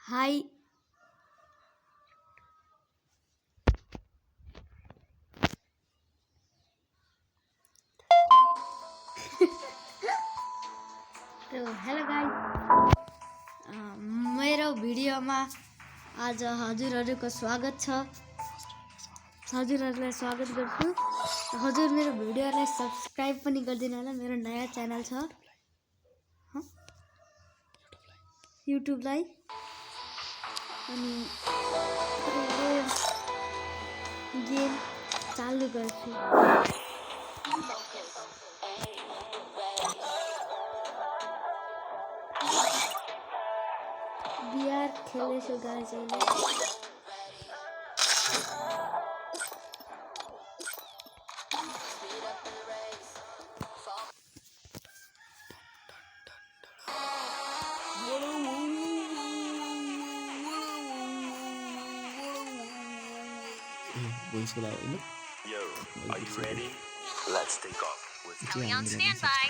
Hi. Hello guys, मेरो भिडियोमा आज हजुरहरूको स्वागत छ। हजुरहरूलाई स्वागत गर्छु। हजुर मेरो भिडियोलाई सब्स्क्राइब पनि गरिदिनु होला। मेरो नयाँ च्यानल छ युट्युबलाई। अनि गेम चालु गर्छु। बिहार खेल्दैछु गाइस अहिले। Yo, are you ready? Let's take off. Kelly on standby.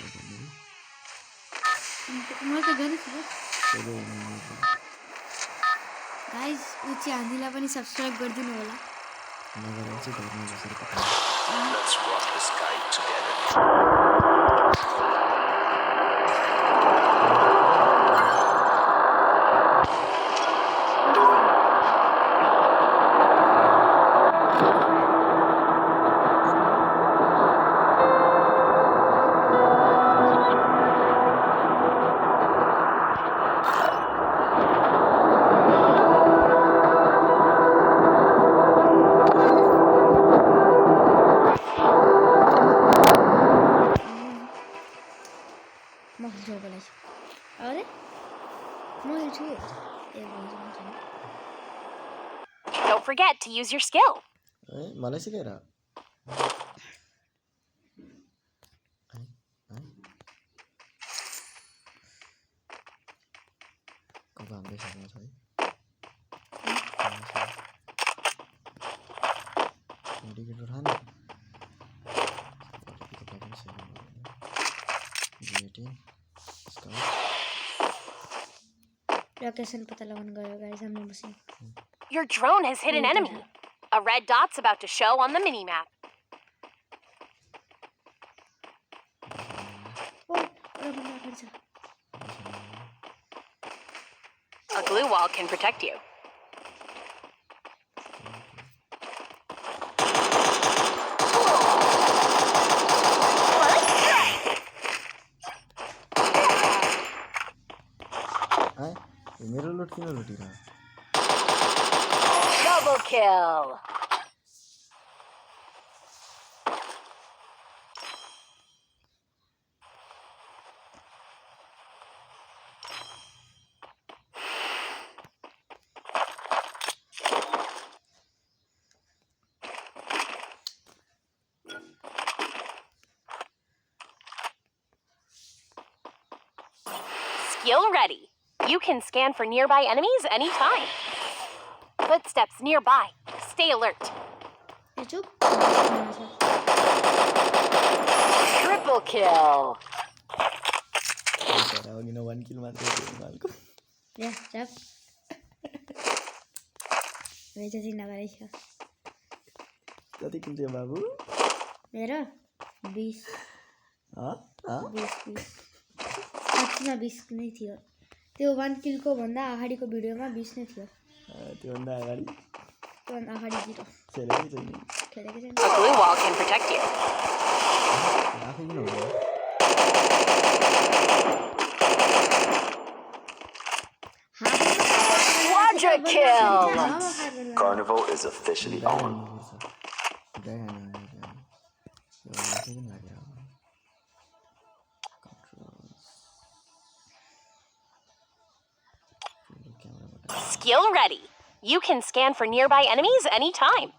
Guys उची हामीलाई पनि सब्स्क्राइब गरिदिनु होला। Let's rock the sky together. Don't forget to use your skill. मलाई सिकाएर कता हाम्रै साथमा छ है मेडिकेट उठा न लोकेशन पता लगाउन गयो गाइस हाम्रो मसिन। Your drone has hit an enemy. A red dot's about to show on the minimap. A glue wall can protect you. मेरो लुट किन लुटिरह Double kill. Skill ready. You can scan for nearby enemies anytime. Footsteps nearby. Stay alert. Triple kill. अघि 1 किल मात्रै थियो मालको या चप वेचे दिन नगरेछ कति किल थियो बाबु मेरो 20 20 साँच्चीमा 20 नै थियो। त्यो 1 किलको भन्दा अगाडिको भिडियोमा 20 नै थियो। त्यो भन्दा अगाडि 0 खेलेकै छैन A glue wall can protect you. आफै किन हो Quadra kill. Carnival is officially on. Skill ready. You can scan for nearby enemies anytime.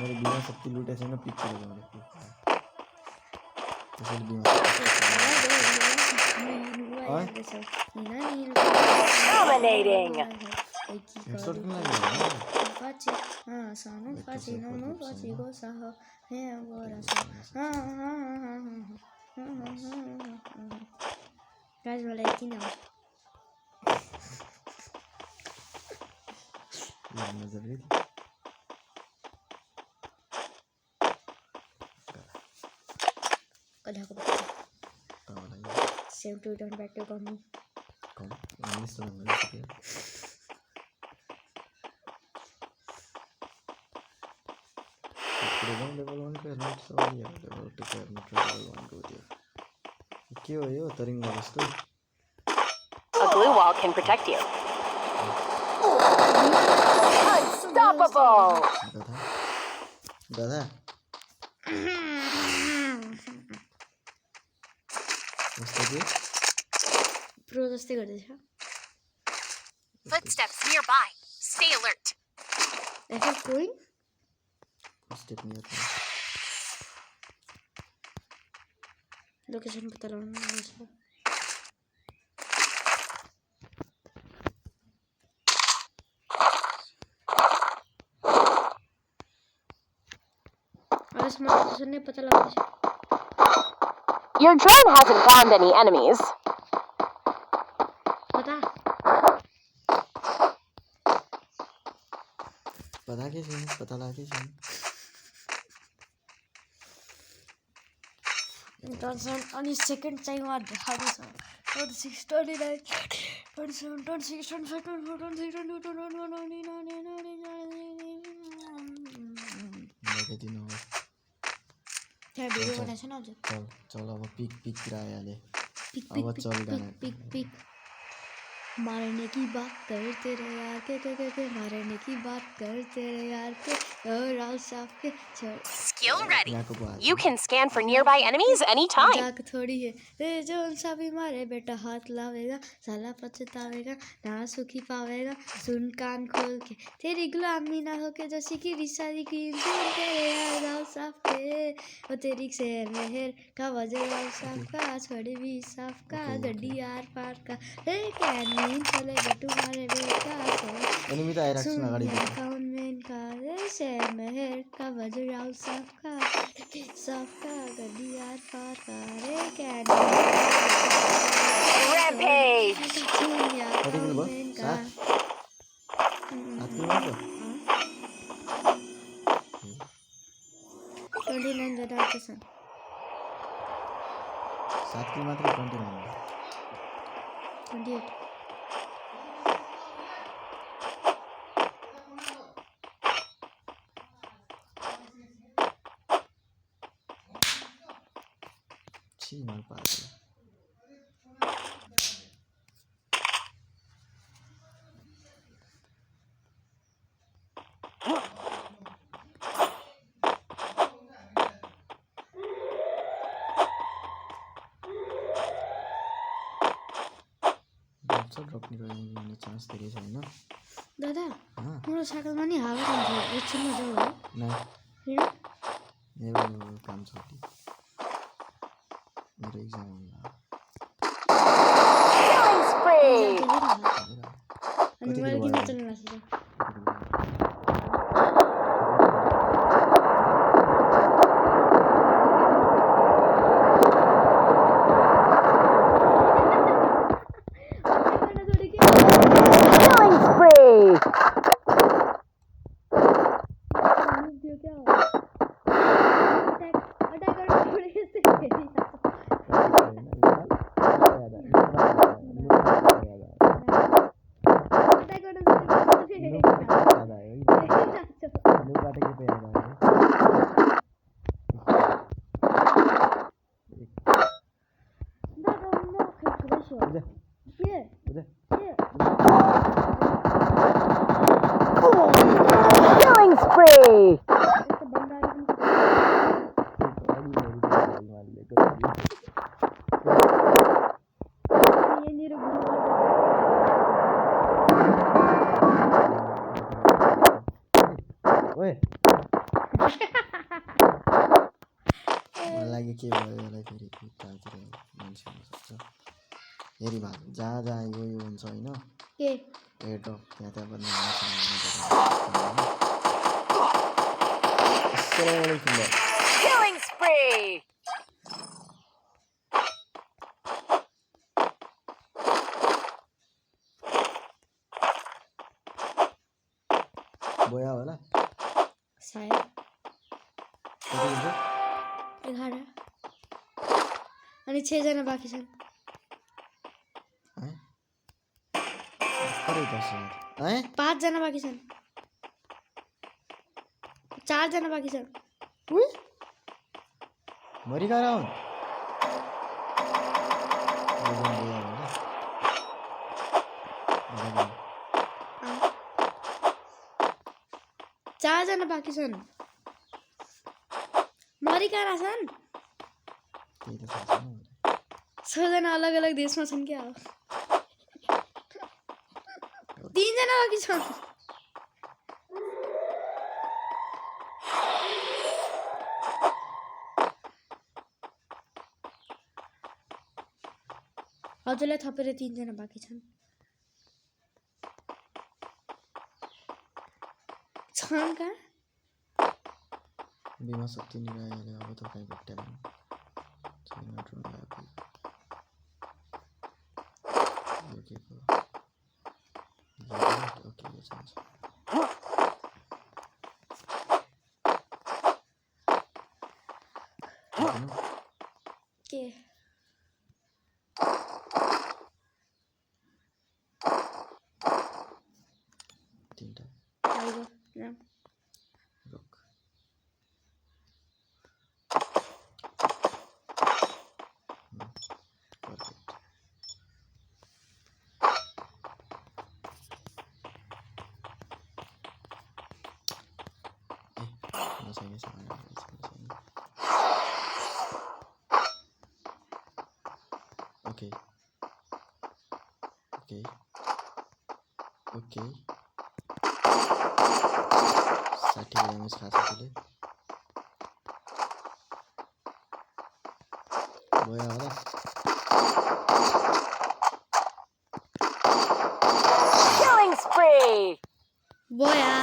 मेरो बिना शक्ति लुटे छैन पिक गरेको मैले त्यसैले बिना Dominating. हेडशट किन लाग्यो गाइस मलाई किन नजरले कदाको तपाईँलाई save to return back to गर्नु कम इङ्ग्लिस त मैले सिकेँ लेभल 1 को हेर्नु सरी लेभल 2 को हेर्नु लेभल 1 को थियो के हो यो तरिङ्गा जस्तो A glue wall can protect you. Unstoppable. दादा कस्तो के प्रो जस्तै गर्दैछ Footsteps nearby. Stay alert. FF going step near location पत्ता लगाउनु पर्छ आजमा लोकेसन नै पत्ता लगाउँछ Your drone hasn't found any enemies. पता पता के छैन पता लाग्यो छैन टेन्सन अनि सेकेन्ड चाहिँ उहाँ देखाउँदैछ 26 29 27 26 25 मैले दिन हो त्यहाँ भिडियो बनाएको छैन अझ चल चल अब पिक पिकतिर आइहाल्यो पिक अब चल गाना पिक पिक मारने की बात करते रहे यार के मारने की बात करते रहे यार के और आओ साफ के छोड़ Skill ready. यहाँको पो You can scan for nearby enemies anytime. मजाक थोड़ी है रे जो सा भी मारे बेटा हाथ लावेगा साला पछतावेगा ना सुखी पावेगा सुन कान खोल के तेरी गुलामी ना होके जैसी की रिसारी की सुन तेरे यार आओ साफ के वो तेरी शहर में हेर का वजह आओ साफ का छोड़ी भी साफ का गड्डी यार पार का रे कैन चलेगा तुम्हारे बेटा एनिमी त आइराख्छ न अगाडि कौन में इनका रे शहर में हेर का वजह आओ साफ का गड्डी यार पार का रे कैन Rampage. कति किल भयो 7 हात किल भयो 29 जना छ 7 किल मात्र 29 28 छी मार पाएको ड्रप निकाल्ने चान्स धेरै छ हैन दादा अँ मेरो साइकलमा नि हावा जान्छ एकछिनमा जाऊ है नै हिँड मेरो काम छ कि मेरो एक्जाम होला Killing spree. अनि मैले किन चल्न लाग्छ Killing spree. त्यो क्या हो अट्याक गर्न छोडेको चाहिँ अट्याक गर्न Killing spree. ओए यो के भयो यसलाई फेरि खुट्टातिर मान्छे हुनसक्छ हेरी भए जहाँ जहाँ यो हुन्छ होइन के एयरड्रप त्यहाँ त्यहाँ पनि अस्सलामुअलैकुम भाइ Killing spree! बोया होला सायद कति हुन्छ 11 अनि 6 जना बाँकी छन् है अरे 10,000 है 5 जना बाँकी छन् 4 जना बाँकी छन् मरि गएर हुन् बोया होला 4 जना बाँकी छन् मरिका छन् त्यही त थाहा छैन मलाई 6 जना अलग अलग देशमा छन् क्या हो 3 जना बाँकी छन् हजुरलाई थपेर 3 जना बाँकी छन् छन् कहाँ बिमा शक्ति निरायले अब त कहीँ भेट्टाएन छैन ड्रोन लगाएको यो के को ओके यो चाहिन्छ के तिनवटा आइगो नाम रोक पर्फेक्ट छैन ओके ओके ओके 60 ड्यामेज खाछ त्यसले गयो होला Killing spree! बोया